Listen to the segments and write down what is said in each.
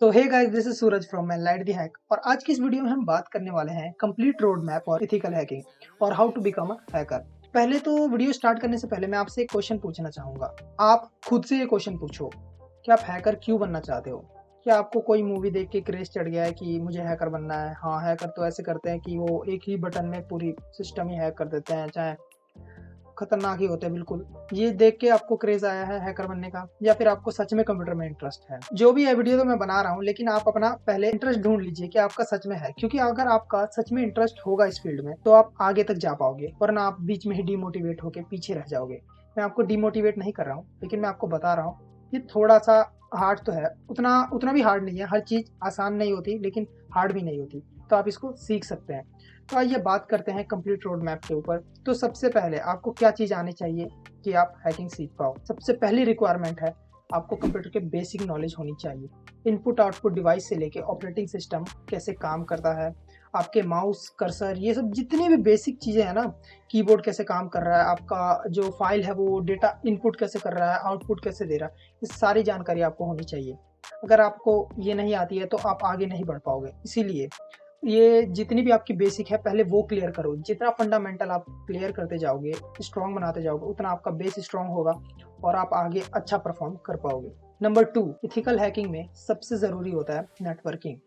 So hey guys, this is Suraj from light the hack. और आज की इस वीडियो में हम बात करने वाले हैं कंप्लीट रोड मैप और इथिकल हैकिंग और how to become a hacker. पहले तो वीडियो स्टार्ट करने से पहले मैं आपसे एक क्वेश्चन पूछना चाहूंगा। आप खुद से ये क्वेश्चन पूछो कि आप हैकर क्यों बनना चाहते हो। क्या आपको कोई मूवी देख के क्रेज चढ़ गया है कि मुझे हैकर बनना है? हाँ, हैकर तो ऐसे करते हैं कि वो एक ही बटन में पूरी सिस्टम ही हैक कर देते हैं, चाहे खतरनाक ही होते हैं बिल्कुल। ये देख के आपको क्रेज आया है हैकर बनने का, या फिर आपको सच में कंप्यूटर में इंटरेस्ट है? जो भी है, वीडियो तो मैं बना रहा हूँ, लेकिन आप अपना पहले इंटरेस्ट ढूंढ लीजिए कि आपका सच में है। क्योंकि अगर आपका सच में इंटरेस्ट होगा इस फील्ड में तो आप आगे तक जा पाओगे, वरना आप बीच में ही डिमोटिवेट होकर पीछे रह जाओगे। मैं आपको डिमोटिवेट नहीं कर रहा हूँ, लेकिन मैं आपको बता रहा हूँ कि थोड़ा सा हार्ड तो है। उतना उतना भी हार्ड नहीं है। हर चीज आसान नहीं होती, लेकिन हार्ड भी नहीं होती। तो आप इसको सीख सकते हैं। तो आइए बात करते हैं कंप्लीट रोड मैप के ऊपर। तो सबसे पहले आपको क्या चीज़ आनी चाहिए कि आप हैकिंग सीख पाओ? सबसे पहली रिक्वायरमेंट है, आपको कंप्यूटर के बेसिक नॉलेज होनी चाहिए। इनपुट आउटपुट डिवाइस से लेके ऑपरेटिंग सिस्टम कैसे काम करता है, आपके माउस कर्सर, ये सब जितनी भी बेसिक चीज़ें हैं ना, कीबोर्ड कैसे काम कर रहा है, आपका जो फाइल है वो डेटा इनपुट कैसे कर रहा है, आउटपुट कैसे दे रहा है, ये सारी जानकारी आपको होनी चाहिए। अगर आपको ये नहीं आती है तो आप आगे नहीं बढ़ पाओगे। इसीलिए ये जितनी भी आपकी बेसिक है पहले वो क्लियर करो। जितना फंडामेंटल आप क्लियर करते जाओगे, स्ट्रॉन्ग बनाते जाओगे, उतना आपका बेस स्ट्रॉन्ग होगा और आप आगे अच्छा परफॉर्म कर पाओगे। नंबर 2, इथिकल हैकिंग में सबसे ज़रूरी होता है नेटवर्किंग।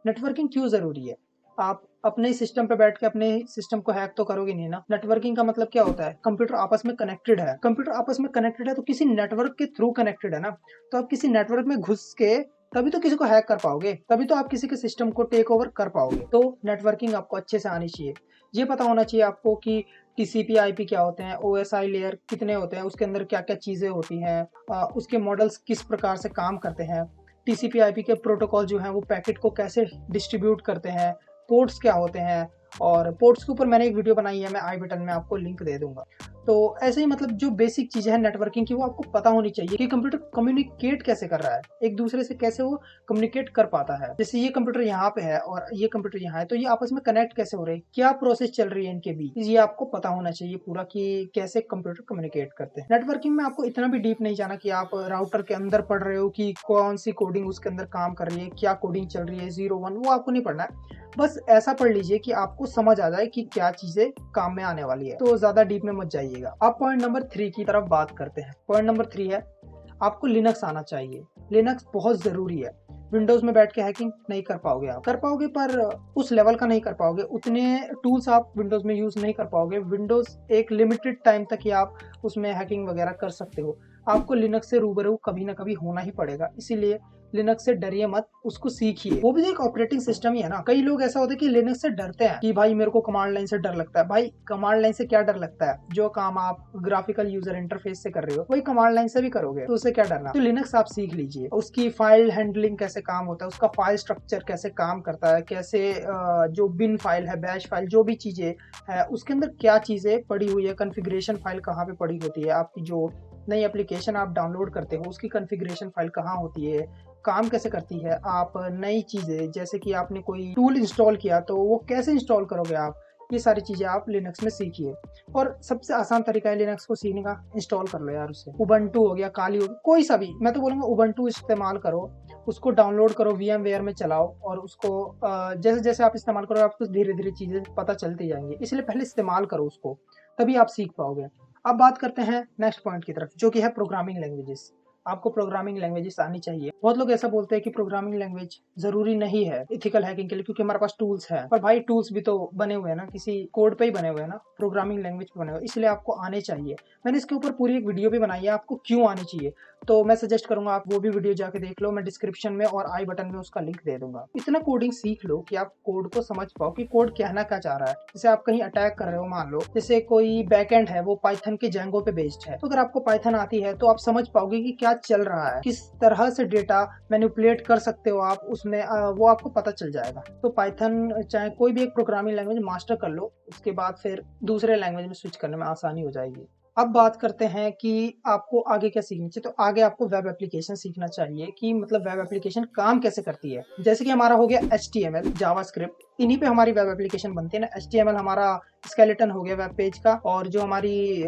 नेटवर्किंग क्यों ज़रूरी है? आप अपने सिस्टम पे बैठ के अपने सिस्टम को हैक तो करोगे नहीं ना। नेटवर्किंग का मतलब क्या होता है? कंप्यूटर आपस में कनेक्टेड है। कंप्यूटर आपस में कनेक्टेड है तो किसी नेटवर्क के थ्रू कनेक्टेड है ना। तो आप किसी नेटवर्क में घुस के तभी तो किसी को हैक कर पाओगे, तभी तो आप किसी के सिस्टम को टेक ओवर कर पाओगे। तो नेटवर्किंग आपको अच्छे से आनी चाहिए। ये पता होना चाहिए आपको कि टीसीपी आईपी क्या होते हैं, ओएसआई लेयर कितने होते हैं, उसके अंदर क्या क्या चीज़ें होती हैं, उसके मॉडल्स किस प्रकार से काम करते हैं, टीसीपी आईपी के प्रोटोकॉल जो हैं वो पैकेट को कैसे डिस्ट्रीब्यूट करते हैं, पोर्ट्स क्या होते हैं। और पोर्ट्स के ऊपर मैंने एक वीडियो बनाई है, मैं आई बटन में आपको लिंक दे दूंगा। तो ऐसे ही मतलब जो बेसिक चीज़ें हैं नेटवर्किंग की वो आपको पता होनी चाहिए कि कंप्यूटर कम्युनिकेट कैसे कर रहा है, एक दूसरे से कैसे वो कम्युनिकेट कर पाता है। जैसे ये कंप्यूटर यहाँ पे है और ये कंप्यूटर यहाँ है, तो ये आपस में कनेक्ट कैसे हो रहे हैं, क्या प्रोसेस चल रही है इनके बीच, ये आपको पता होना चाहिए पूरा कि कैसे कंप्यूटर कम्युनिकेट करते हैं। नेटवर्किंग में आपको इतना भी डीप नहीं जाना कि आप राउटर के अंदर पढ़ रहे हो कि कौन सी कोडिंग उसके अंदर काम कर रही है, क्या कोडिंग चल रही है, 0 1, वो आपको नहीं पढ़ना है। बस ऐसा पढ़ लीजिए कि आपको समझ आ जाए कि क्या चीजें काम में आने वाली है। तो ज्यादा डीप में मत जाइएगा। अब पॉइंट नंबर 3 की तरफ बात करते हैं। पॉइंट नंबर 3 है, आपको लिनक्स आना चाहिए। लिनक्स बहुत जरूरी है। विंडोज में बैठ के हैकिंग नहीं कर पाओगे, आप कर पाओगे पर उस लेवल का नहीं कर पाओगे। उतने टूल्स आप विंडोज में यूज नहीं कर पाओगे। विंडोज एक लिमिटेड टाइम तक ही आप उसमें हैकिंग वगैरह कर सकते हो। आपको लिनक्स से रूबरू कभी ना कभी होना ही पड़ेगा। इसीलिए लिनक्स से डरिए मत, उसको सीखिए। वो भी एक ऑपरेटिंग सिस्टम ही है ना। कई लोग ऐसा होता है कि लिनक्स से डरते हैं कि भाई मेरे को कमांड लाइन से डर लगता है। भाई कमांड लाइन से क्या डर लगता है? जो काम आप ग्राफिकल यूजर इंटरफेस से कर रहे हो वही कमांड लाइन से भी करोगे, तो उससे क्या डरना। तो लिनक्स आप सीख लीजिए। उसकी फाइल हैंडलिंग कैसे काम होता है, उसका फाइल स्ट्रक्चर कैसे काम करता है, कैसे जो बिन फाइल है, बैश फाइल, जो भी चीजें है उसके अंदर क्या चीजें पड़ी हुई है, कॉन्फ़िगरेशन फाइल कहाँ पे पड़ी होती है, आपकी जो नई एप्लीकेशन आप डाउनलोड करते हो उसकी कॉन्फ़िगरेशन फाइल कहाँ होती है, काम कैसे करती है। आप नई चीज़ें जैसे कि आपने कोई टूल इंस्टॉल किया तो वो कैसे इंस्टॉल करोगे आप, ये सारी चीज़ें आप लिनक्स में सीखिए। और सबसे आसान तरीका है लिनक्स को सीखने का, इंस्टॉल कर लो यार उससे। उबंटू हो गया, काली हो गया, कोई सा भी, मैं तो बोलूँगा उबंटू इस्तेमाल करो। उसको डाउनलोड करो, VMware में चलाओ और उसको जैसे जैसे आप इस्तेमाल करो आपको धीरे धीरे चीज़ें पता चलती जाएंगी। इसलिए पहले इस्तेमाल करो उसको, तभी आप सीख पाओगे। अब बात करते हैं नेक्स्ट पॉइंट की तरफ, जो कि है प्रोग्रामिंग लैंग्वेजेस। आपको प्रोग्रामिंग लैंग्वेजेस आनी चाहिए। बहुत लोग ऐसा बोलते हैं कि प्रोग्रामिंग लैंग्वेज जरूरी नहीं है इथिकल हैकिंग के लिए, क्योंकि हमारे पास टूल्स है। पर भाई टूल्स भी तो बने हुए हैं ना, किसी कोड पे ही बने हुए हैं ना, प्रोग्रामिंग लैंग्वेज पे बने हुए, इसलिए आपको आने चाहिए। मैंने इसके ऊपर पूरी एक वीडियो भी बनाई है, आपको क्यों आनी चाहिए। तो मैं सजेस्ट करूंगा आप वो भी वीडियो जाके देख लो। मैं डिस्क्रिप्शन में और आई बटन में उसका लिंक दे दूंगा। इतना कोडिंग सीख लो कि आप कोड को समझ पाओ कि कोड कहना क्या चाह रहा है। जैसे आप कहीं अटैक कर रहे हो, मान लो जैसे कोई बैकएंड है वो पाइथन के जेंगो पे बेस्ड है, तो अगर आपको पाइथन आती है तो आप समझ पाओगे कि क्या चल रहा है, किस तरह से डेटा मैनिपुलेट कर सकते हो आप उसमें, वो आपको पता चल जाएगा। तो पाइथन चाहे कोई भी एक प्रोग्रामिंग लैंग्वेज मास्टर कर लो, उसके बाद फिर दूसरे लैंग्वेज में स्विच करने में आसानी हो जाएगी। अब बात करते हैं कि आपको आगे क्या सीखना चाहिए। तो आगे आपको वेब एप्लीकेशन सीखना चाहिए कि मतलब वेब एप्लीकेशन काम कैसे करती है। जैसे कि हमारा हो गया HTML, जावास्क्रिप्ट, इन्हीं पे हमारी वेब एप्लीकेशन बनती है ना। HTML हमारा स्केलेटन हो गया वेब पेज का, और जो हमारी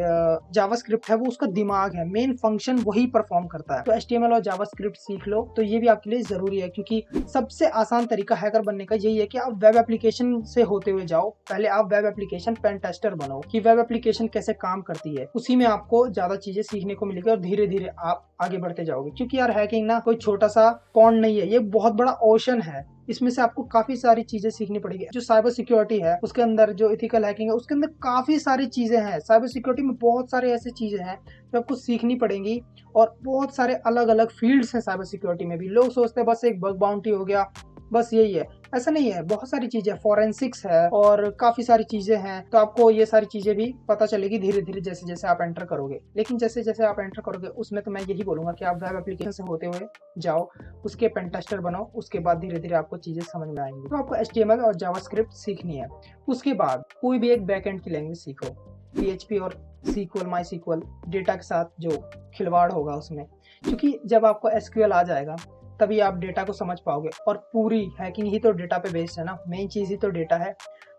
जावास्क्रिप्ट है वो उसका दिमाग है, मेन फंक्शन वही परफॉर्म करता है। तो HTML और जावास्क्रिप्ट सीख लो, तो ये भी आपके लिए जरूरी है, क्योंकि सबसे आसान तरीका हैकर बनने का यही है कि आप वेब एप्लीकेशन से होते हुए जाओ। पहले आप वेब एप्लीकेशन पेन टेस्टर बनो कि वेब एप्लीकेशन कैसे काम करती है, उसी में आपको ज्यादा चीजें सीखने को मिलेगी और धीरे धीरे आप आगे बढ़ते जाओगे। क्योंकि यार हैकिंग ना कोई छोटा सा पॉन्ड नहीं है, ये बहुत बड़ा ओशन है। इसमें से आपको काफी सारी चीजें सीखनी पड़ेगी। जो साइबर सिक्योरिटी है उसके अंदर, जो इथिकल हैकिंग है उसके अंदर काफी सारी चीजें हैं। साइबर सिक्योरिटी में बहुत सारे ऐसी चीजें हैं जो आपको सीखनी पड़ेंगी, और बहुत सारे अलग अलग फील्ड्स हैं साइबर सिक्योरिटी में भी। लोग सोचते हैं बस एक बग बाउंटी हो गया, बस यही है, ऐसा नहीं है। बहुत सारी चीजें, फॉरेंसिक्स है और काफी सारी चीजें हैं। तो आपको ये सारी चीजें भी पता चलेगी धीरे धीरे जैसे जैसे आप एंटर करोगे। लेकिन जैसे जैसे आप एंटर करोगे उसमें तो मैं यही बोलूंगा कि आप वेब एप्लीकेशन से होते हुए जाओ, उसके पेन टेस्टर बनो, उसके बाद धीरे धीरे आपको चीजें समझ में आएंगी। तो आपको HTML और जावास्क्रिप्ट सीखनी है। उसके बाद कोई भी एक बैकएंड की लैंग्वेज सीखो, PHP और SQL, MySQL, डेटा के साथ जो खिलवाड़ होगा उसमें, क्योंकि जब आपको SQL आ जाएगा तभी आप डेटा को समझ पाओगे। और पूरी हैकिंग ही तो डेटा पे बेस्ड है ना, मेन चीज़ ही तो डेटा है।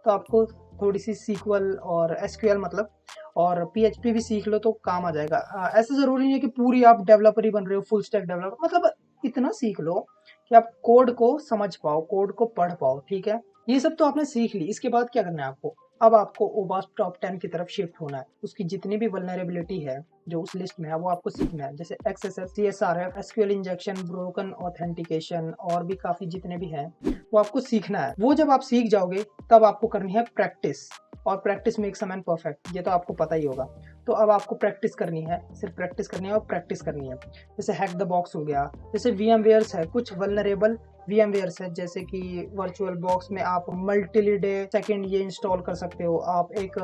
तो आपको थोड़ी सी SQL और SQL मतलब, और PHP भी सीख लो तो काम आ जाएगा। ऐसा ज़रूरी नहीं है कि पूरी आप डेवलपर ही बन रहे हो, फुल स्टैक डेवलपर, मतलब इतना सीख लो कि आप कोड को समझ पाओ, कोड को पढ़ पाओ, ठीक है। ये सब तो आपने सीख ली। इसके बाद क्या करना है आपको? अब आपको OWASP टॉप 10 की तरफ शिफ्ट होना है। उसकी जितनी भी वल्नरेबिलिटी है जो उस लिस्ट में है वो आपको सीखना है, जैसे XSS, CSRF, SQL injection, broken authentication, और भी काफी जितने भी हैं वो आपको सीखना है। वो जब आप सीख जाओगे तब आपको करनी है प्रैक्टिस, और practice makes a man perfect, ये तो आपको पता ही होगा। तो अब आपको प्रैक्टिस करनी है, सिर्फ प्रैक्टिस करनी है और प्रैक्टिस करनी है। जैसे हैक द बॉक्स हो गया, जैसे VMwares है, कुछ वल्नरेबल VMwares है, जैसे कि वर्चुअल बॉक्स में आप मल्टीडे सेकेंड ये इंस्टॉल कर सकते हो। आप एक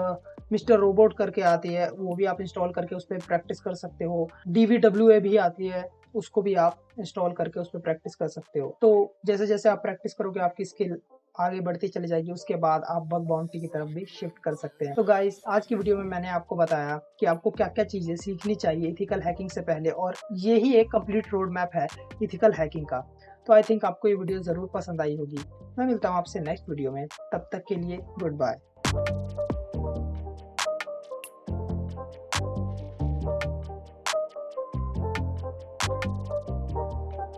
मिस्टर रोबोट करके आती है, वो भी आप इंस्टॉल करके उस पर प्रैक्टिस कर सकते हो। DVWA भी आती है, उसको भी आप इंस्टॉल करके उस पर प्रैक्टिस कर सकते हो। तो जैसे जैसे आप प्रैक्टिस करोगे आपकी स्किल आगे बढ़ती चली जाएगी। उसके बाद आप बग बाउंटी की तरफ भी शिफ्ट कर सकते हैं। तो गाइस, आज की वीडियो में मैंने आपको बताया कि आपको क्या क्या चीजें सीखनी चाहिए इथिकल हैकिंग से पहले, और ये ही एक कंप्लीट रोड मैप है इथिकल हैकिंग का। तो आई थिंक आपको ये वीडियो जरूर पसंद आई होगी। मैं मिलता हूँ आपसे नेक्स्ट वीडियो में, तब तक के लिए गुड बाय।